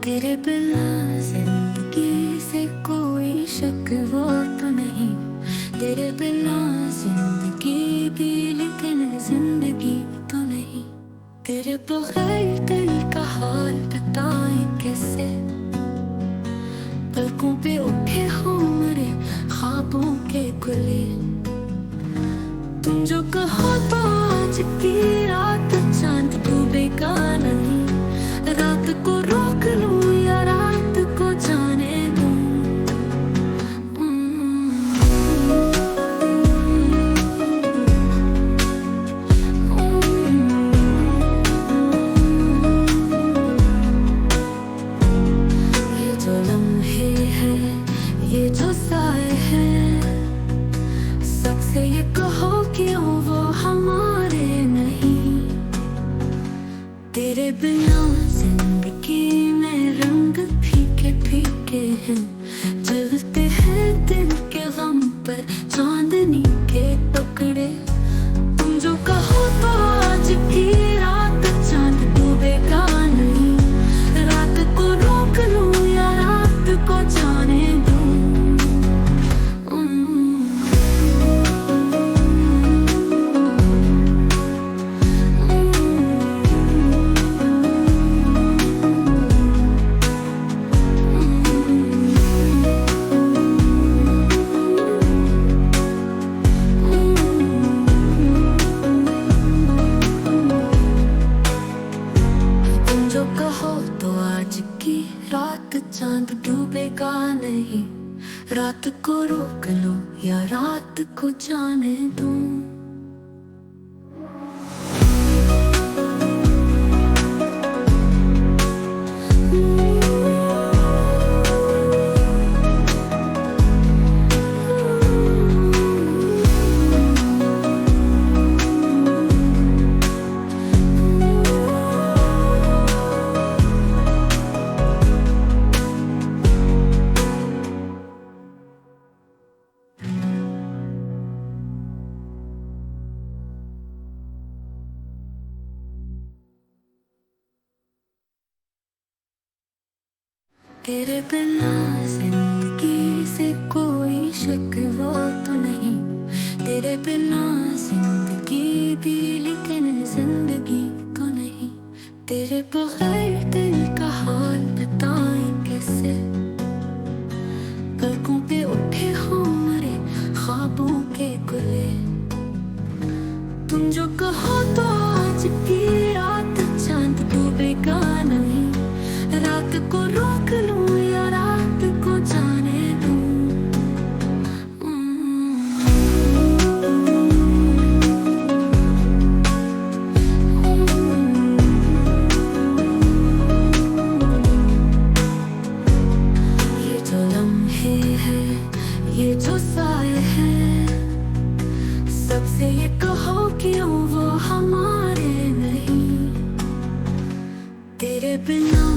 तेरे बिना जिंदगी से कोई शक वो तो नहीं। तेरे बिना जिंदगी भी लेकिन जिंदगी तो नहीं। तेरे बगैर दिल का हाल बताएं कैसे। पलकों पे उठे हो मेरे ख्वाबों के गुले। तुम जो कहो तो आज की रात चांद डूबेगा नहीं। रात को रोक लूं या रात को जाने दूं। ये जो लम्हे हैं, ये जो साए हैं, सबसे ये कहो क्यों वो हमारे नहीं। तेरे बिना जिंदगी में रंग फीके फीके हैं। जलते हैं दिल के गम पर चांदनी के टुकड़े। तुम जो कहो तो आज की रात चांद डूबेगा नहीं। रात को रोक लूं या रात को जाने दूं। जो कहो तो आज की रात चांद डूबेगा नहीं। रात को रोक लो या रात को जाने दूं। तेरे बिना जिंदगी से कोई शक वो तो नहीं। तेरे बिना जिंदगी भी लेकिन जिंदगी तो नहीं। तेरे बगैर दिल का हाल बताएं कैसे। पलकों पे उठे हो मेरे ख्वाबों के गुले। तुम जो कहो तो आज की रात चांद डूबेगा नहीं। रात को रोक लूं या रात को जाने दूं। ये जो लम्हे हैं, ये जो साए हैं, सबसे ये कहो क्यों वो हमारे नहीं। तेरे बिना